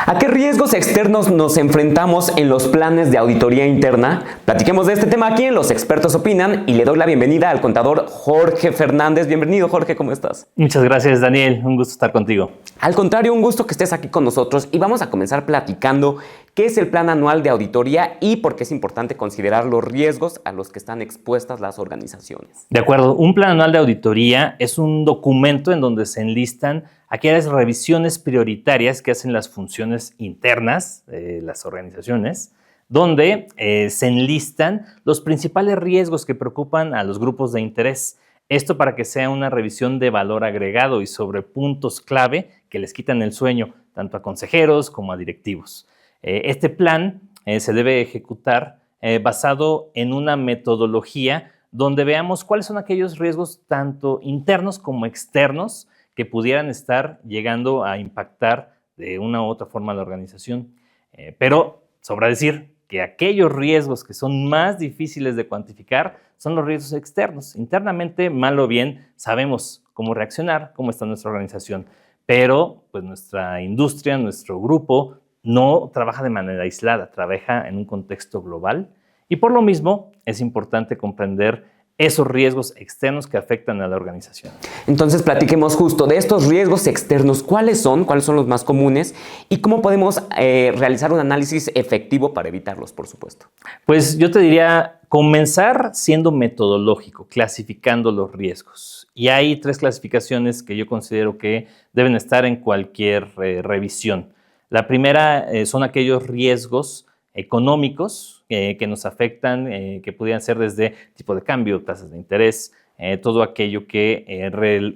¿A qué riesgos externos nos enfrentamos en los planes de auditoría interna? Platiquemos de este tema aquí en Los Expertos Opinan y le doy la bienvenida al contador Jorge Fernández. Bienvenido, Jorge, ¿cómo estás? Muchas gracias, Daniel. Un gusto estar contigo. Al contrario, un gusto que estés aquí con nosotros y vamos a comenzar platicando qué es el plan anual de auditoría y por qué es importante considerar los riesgos a los que están expuestas las organizaciones. De acuerdo, un plan anual de auditoría es un documento en donde se enlistan aquellas revisiones prioritarias que hacen las funciones internas de las organizaciones, donde se enlistan los principales riesgos que preocupan a los grupos de interés. Esto para que sea una revisión de valor agregado y sobre puntos clave que les quitan el sueño tanto a consejeros como a directivos. Este plan se debe ejecutar basado en una metodología donde veamos cuáles son aquellos riesgos tanto internos como externos que pudieran estar llegando a impactar de una u otra forma a la organización. Pero sobra decir que aquellos riesgos que son más difíciles de cuantificar son los riesgos externos. Internamente, mal o bien, sabemos cómo reaccionar, cómo está nuestra organización, pero pues nuestra industria, nuestro grupo, no trabaja de manera aislada, trabaja en un contexto global y por lo mismo es importante comprender esos riesgos externos que afectan a la organización. Entonces platiquemos justo de estos riesgos externos, cuáles son los más comunes y cómo podemos realizar un análisis efectivo para evitarlos, por supuesto. Pues yo te diría comenzar siendo metodológico, clasificando los riesgos. Y hay 3 clasificaciones que yo considero que deben estar en cualquier revisión. La primera son aquellos riesgos económicos que nos afectan, que pudieran ser desde tipo de cambio, tasas de interés, todo aquello que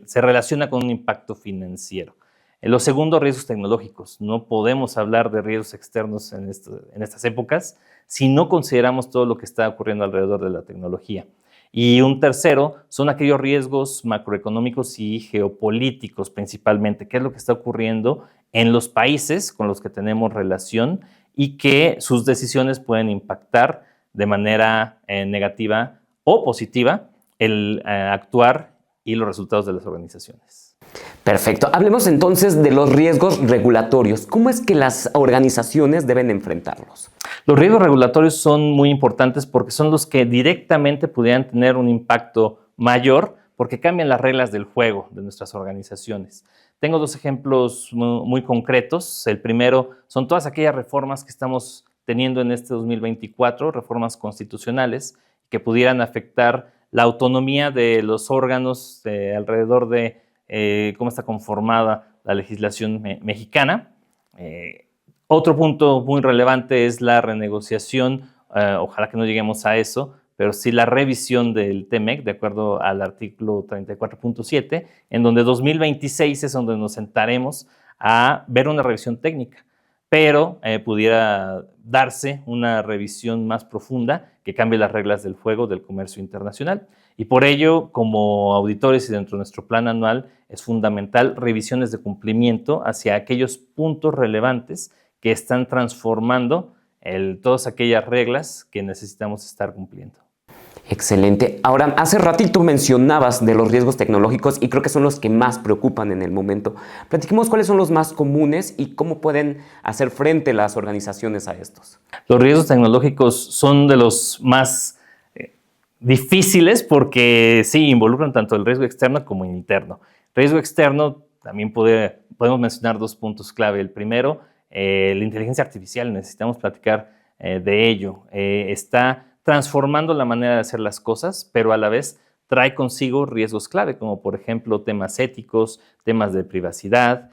se relaciona con un impacto financiero. Los segundos, riesgos tecnológicos. No podemos hablar de riesgos externos en estas épocas si no consideramos todo lo que está ocurriendo alrededor de la tecnología. Y un tercero son aquellos riesgos macroeconómicos y geopolíticos principalmente. ¿Qué es lo que está ocurriendo en los países con los que tenemos relación y que sus decisiones pueden impactar de manera negativa o positiva el actuar y los resultados de las organizaciones? Perfecto. Hablemos entonces de los riesgos regulatorios. ¿Cómo es que las organizaciones deben enfrentarlos? Los riesgos regulatorios son muy importantes porque son los que directamente pudieran tener un impacto mayor porque cambian las reglas del juego de nuestras organizaciones. Tengo 2 ejemplos muy concretos. El primero son todas aquellas reformas que estamos teniendo en este 2024, reformas constitucionales que pudieran afectar la autonomía de los órganos alrededor de cómo está conformada la legislación mexicana. Otro punto muy relevante es la renegociación, ojalá que no lleguemos a eso, pero sí la revisión del TEMEC, de acuerdo al artículo 34.7, en donde 2026 es donde nos sentaremos a ver una revisión técnica, pero pudiera darse una revisión más profunda que cambie las reglas del juego del comercio internacional. Y por ello, como auditores y dentro de nuestro plan anual, es fundamental revisiones de cumplimiento hacia aquellos puntos relevantes que están transformando todas aquellas reglas que necesitamos estar cumpliendo. Excelente. Ahora, hace ratito mencionabas de los riesgos tecnológicos y creo que son los que más preocupan en el momento. Platiquemos cuáles son los más comunes y cómo pueden hacer frente las organizaciones a estos. Los riesgos tecnológicos son de los más difíciles porque sí, involucran tanto el riesgo externo como interno. Riesgo externo también podemos mencionar 2 puntos clave. El primero, la inteligencia artificial. Necesitamos platicar de ello. Está transformando la manera de hacer las cosas, pero a la vez trae consigo riesgos clave, como por ejemplo temas éticos, temas de privacidad,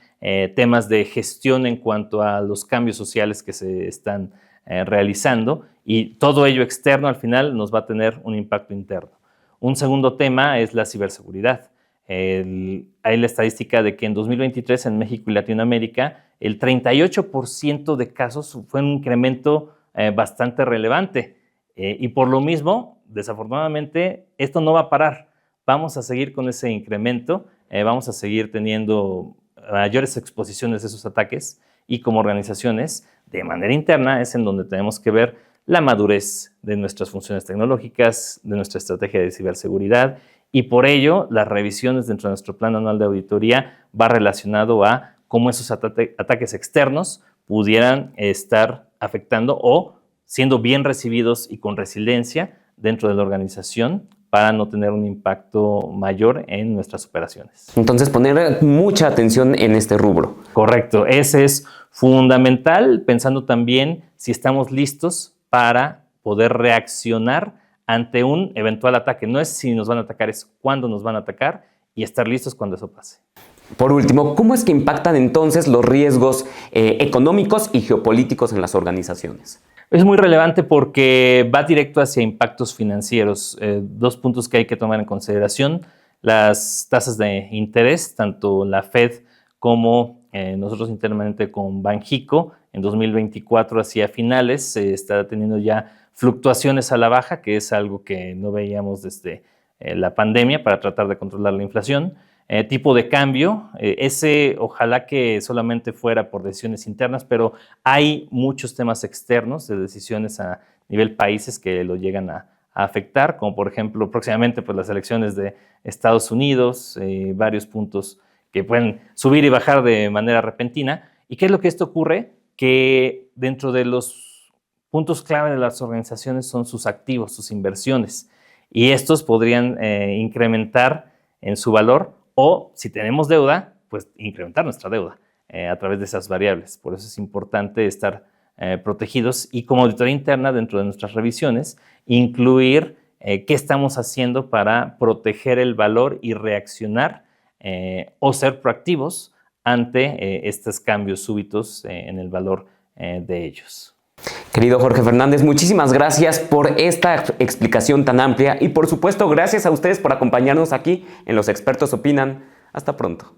temas de gestión en cuanto a los cambios sociales que se están realizando, y todo ello externo al final nos va a tener un impacto interno. Un segundo tema es la ciberseguridad. Hay la estadística de que en 2023 en México y Latinoamérica el 38% de casos fue un incremento bastante relevante. Y por lo mismo, desafortunadamente, esto no va a parar. Vamos a seguir con ese incremento, vamos a seguir teniendo mayores exposiciones a esos ataques y como organizaciones, de manera interna, es en donde tenemos que ver la madurez de nuestras funciones tecnológicas, de nuestra estrategia de ciberseguridad y por ello las revisiones dentro de nuestro plan anual de auditoría va relacionado a cómo esos ataques externos pudieran estar afectando o siendo bien recibidos y con resiliencia dentro de la organización para no tener un impacto mayor en nuestras operaciones. Entonces, poner mucha atención en este rubro. Correcto, ese es fundamental, pensando también si estamos listos para poder reaccionar ante un eventual ataque. No es si nos van a atacar, es cuándo nos van a atacar y estar listos cuando eso pase. Por último, ¿cómo es que impactan entonces los riesgos económicos y geopolíticos en las organizaciones? Es muy relevante porque va directo hacia impactos financieros. Dos puntos que hay que tomar en consideración: las tasas de interés, tanto la Fed como nosotros internamente con Banxico. En 2024 hacia finales se está teniendo ya fluctuaciones a la baja, que es algo que no veíamos desde la pandemia para tratar de controlar la inflación. Tipo de cambio, ese ojalá que solamente fuera por decisiones internas, pero hay muchos temas externos de decisiones a nivel países que lo llegan a afectar, como por ejemplo próximamente pues, las elecciones de Estados Unidos, varios puntos que pueden subir y bajar de manera repentina. ¿Y qué es lo que esto ocurre? Que dentro de los puntos clave de las organizaciones son sus activos, sus inversiones, y estos podrían incrementar en su valor, o si tenemos deuda, pues incrementar nuestra deuda a través de esas variables. Por eso es importante estar protegidos y como auditoría interna dentro de nuestras revisiones, incluir qué estamos haciendo para proteger el valor y reaccionar o ser proactivos ante estos cambios súbitos en el valor de ellos. Querido Jorge Fernández, muchísimas gracias por esta explicación tan amplia y por supuesto gracias a ustedes por acompañarnos aquí en Los Expertos Opinan. Hasta pronto.